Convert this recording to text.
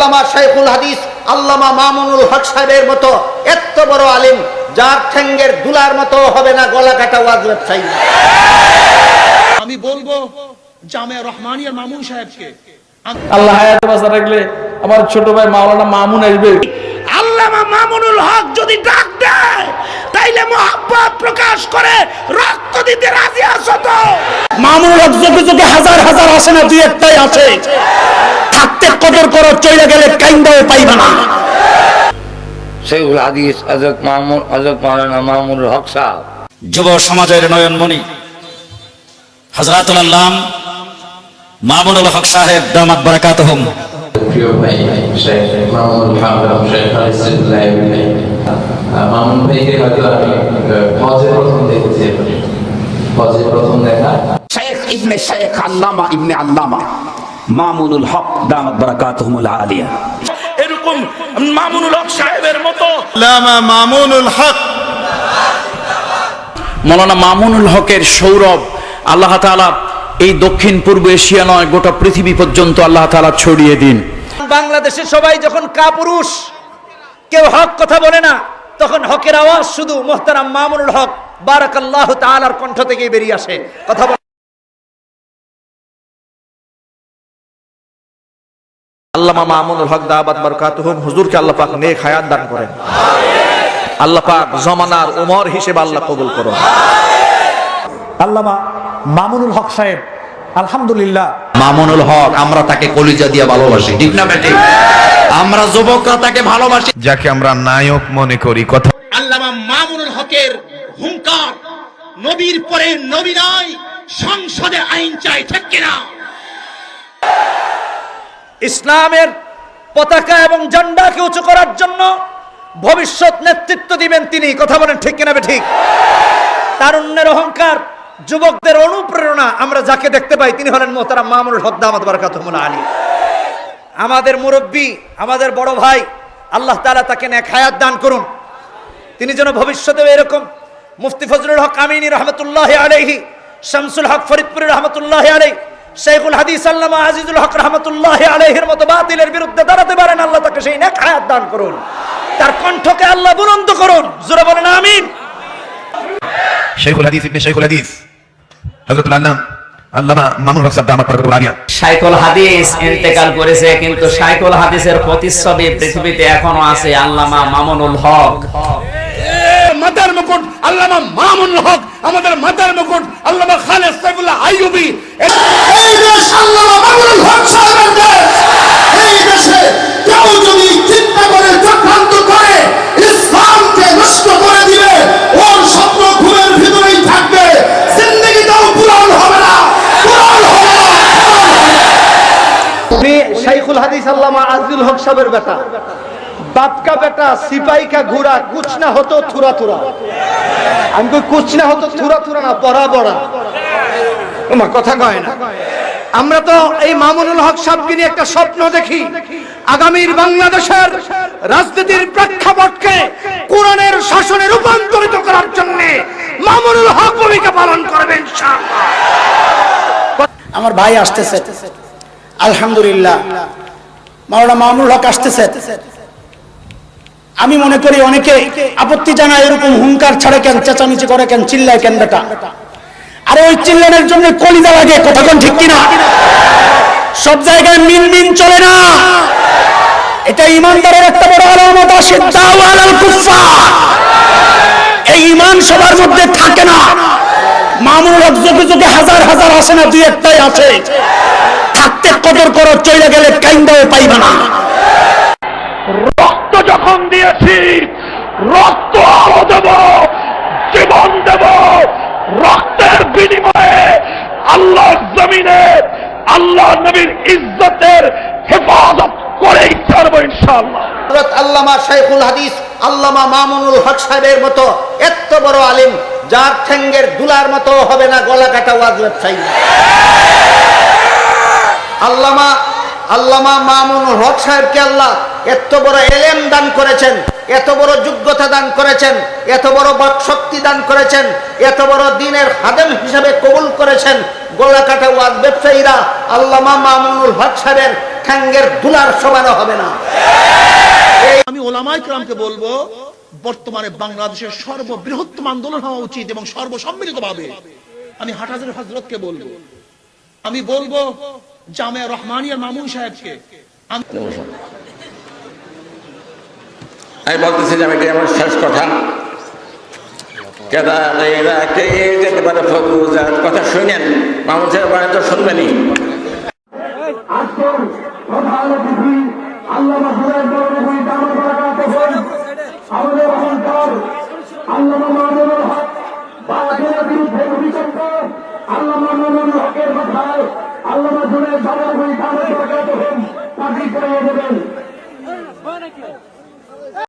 আল্লামা শাইখুল হাদিস আল্লামা মামুনুল হক সাহেবের মতো এত বড় আলিম যার ঠ্যাঙ্গের দুলার মতো হবে না গলা কাটা ওয়াজ ব্যবসায়ী। আমি বলবো জামিয়া রহমানিয়ার মামুন সাহেবকে, আল্লাহ হায়াতে বাঁচা রাখলে আমার ছোট ভাই মাওলানা মামুন আসবে। আল্লামা মামুনুল হক যদি ডাক দেয় তাইলে মোহাব্বত প্রকাশ করে রক্ত দিতে রাজি আছো তো? মামুনুল হক যুগে যুগে হাজার হাজার আসে না, দুই একটাই আছে। থাকতে কদর করো, চলে গেলে কাইন্দাও পাইবা না। শাইখুল হাদিস হযরত মাওলানা মামুনুল হক সাহেব, যুব সমাজের নয়নমণি হযরতুল আল্লাম মামুনুল হক সাহেব দামাত বারাকাতুহুম। প্রিয় ভাই শেখ মামুনুল হক শেখ আলিসুল্লাহ ভাই, মামুন ভাইকে হয়তো আমি হজে প্রথম দেখেছি, হজে প্রথম দেখা। শেখ ইবনে শেখ আল্লামা ইবনে আল্লামা মামুনুল হক দামাত বারাকাতুহুমুল আলিয়া, এরকম মামুনুল হক সাহেবের মতো আল্লামা মামুনুল হক, মাওলানা মামুনুল হকের সৌরভ আল্লাহ তাআলা এই দক্ষিণ পূর্ব এশিয়া নয় গোটা পৃথিবী পর্যন্ত আল্লাহ তাআলা ছড়িয়ে দিন। বাংলাদেশে সবাই যখন কাপুরুষ, কেউ হক কথা বলে না, তখন হকের আওয়াজ শুধু মুহতারাম মামুনুল হক বারাকাল্লাহু তাআলার কণ্ঠ থেকেই বেরিয়ে আসে। কথা আল্লামা মামুনুল হক দাওয়াত বারাকাতুহুম হুজুরকে আল্লাহ পাক নেক হায়াত দান করেন। আল্লাহ পাক জমানার ওমর হিসেবে আল্লাহ কবুল করুন। আল্লামা মামুনুল হক সাহেব, আলহামদুলিল্লাহ মামুনুল হক আমরা তাকে কলিজা দিয়ে ভালোবাসি, ঠিক না বেটি? আমরা যুবকরা তাকে ভালোবাসি, যাকে আমরা নায়ক মনে করি। কথা আল্লামা মামুনুল হকের হুঙ্কার, নবীর পরে নবী নাই, সংসদে আইন চাই, ঠিক কিনা? ইসলামের পতাকা এবং ঝান্ডাকে উঁচু করার জন্য ভবিষ্যৎ নেতৃত্ব দিবেন তিনি। কথা বলেন ঠিক কিনা ঠিক? তারুণ্যের অহংকার, যুবকদের অনুপ্রেরণা আমরা যাকে দেখতে পাই তিনি হলেন মুহতারাম মামুনুল হক দামাত বারাকাতুহুমুল আলিয়া। আমাদের মুরব্বী, আমাদের বড় ভাই, আল্লাহ তাআলা তাকে নেক হায়াত দান করুন। তিনি যেন ভবিষ্যতেও এরকম মুফতি ফজলুল হক আমিনী রহমতুল্লাহি আলাইহি, শামসুল হক ফরিদপুরি রহমতুল্লাহি আলাইহি, শাইখুল হাদিস আল্লামা আজিজুল হক রহমতুল্লাহি আলাইহির মতো বাতিলের বিরুদ্ধে দাঁড়াতে পারেন, আল্লাহ তাকে সেই নেক হায়াত দান করুন। তার কণ্ঠকে আল্লাহ বুলন্দ করুন। জোরে বলেন আমিন। শাইখুল হাদিস ইবনে শাইখুল হাদিস হযরতুল আল্লামা মামুনুল হক সাহেব দামাত বারাকাতুহুল আলিয়া। শাইখুল হাদিস ইন্তেকাল করেছে, কিন্তু শাইখুল হাদিসের প্রতিচ্ছবি পৃথিবীতে এখনো আছে, আল্লামা মামুনুল হক। মাথার মুকুট আল্লামা মামুনুল হক, আমাদের মাথার মুকুট আল্লামা খালেদ সাইফুল্লাহ আইয়ুবী। এই দেশ আল্লামা মামুনুল হক সাহেবের দেশ। এই দেশে কেউ যদি চিন্তা করে চক্রান্ত করে ইসলামকে নষ্ট করে দিবে, ওর স্বপ্ন ঘুমের ভিতরেই থাকবে, জিন্দেগিটাও পূরণ হবে না, পূরণ হবে না। শাইখুল হাদিস আল্লামা আজিজুল হক সাহেবের বেটা, বাপ কা বেটা সিপাही का घोड़ा कुछ ना हो तो थुरा थुरा। আমি কই কুছ না হতো থুরা থুরা না, বড়া বড়া। তোমার কথা কয় না। আমরা তো এই মামুনুল হক সাহেবকে নিয়ে একটা স্বপ্ন দেখি, আগামীর বাংলাদেশের রাজনীতির প্রেক্ষাপটকে কোরআনের শাসনে রূপান্তরিত করার জন্য মামুনুল হক ভূমিকা পালন করবেন ইনশাআল্লাহ। আমার ভাই আসতেছে, আলহামদুলিল্লাহ মাওলানা মামুনুল হক আসতেছে। আমি মনে করি অনেকে আপত্তি জানায়, এরকম হুঙ্কার ছাড়ে কেন, চেঁচামেচি করে কেন, চিল্লায় কেন বেটা? আরে ওই চিল্লানোর জন্য কলিজা লাগে, কথা কোন ঠিক কিনা? সব জায়গায় মিনমিন চলে না, এটা ইমানদারের একটা বড় আলামত। আশিদ্দাউ আলাল কুফফার, এই ঈমান সবার মধ্যে থাকে না। মামুনুল হক যুগে যুগে হাজার হাজার আসে না, দুই একটাই আছে। থাকতে কদর করো, চলে গেলে কাইন্দাও পাইবা না। রক্ত যখন দিয়েছি, রক্ত আরো দেব, জীবন দেব। রক্তের বিনিময়ে আল্লাহর জমিনে আল্লাহ নবীর ইজ্জতের হেফাজত করেই ছাড়বো ইনশাআল্লাহ। হযরত আল্লামা শাইখুল হাদিস আল্লামা মামুনুল হক সাহেবের মতো এত বড় আলিম যার ঠ্যাঙ্গের দুলার মতো হবে না গলা কাটা ওয়াজ ব্যবসায়ী। আল্লামা মামুনুল হক সাহেবকে আল্লাহ এত বড় এলেম দান করেছেন, এত বড় যোগ্যতা দান করেছেন, এত বড় শক্তি দান করেছেন, এত বড় দ্বীনের খাদেম হিসেবে কবুল করেছেন। গলা কাটা ওয়াজ ব্যবসায়ীরা আল্লামা মামুনুল হক সাহেবের ঠ্যাঙ্গের দুলার সমানো হবে না। আমি ওলামায়ে কেরামকে বলবো, বর্তমানে বাংলাদেশের সর্ববৃহত্তম আন্দোলন হওয়া উচিত এবং সর্বসম্মিলিতভাবে। আমি হাটহাজারী হযরতকে বলবো, আমি বলবো জামিয়া রহমানিয়া মামুন সাহেবকে, আমি বলতেছি যে এটা আমার শেষ কথা। কথা শুনেন, মামুন সাহেব তো শুনবেনি। আজকের প্রধান অতিথি আল্লামা জুনায়েদ বারকাতুহু দামাত বারাকাতুহু, আমাদের অহংকার আল্লামা মামুনুল হক বাতিলের বিরুদ্ধে অভিযুক্ত আল্লামা মামুনুল হকের মাথায় আল্লামা জুনায়েদ বারকাতুহু দামাত বারাকাতুহু পাগড়ি পরিয়ে দেবেন।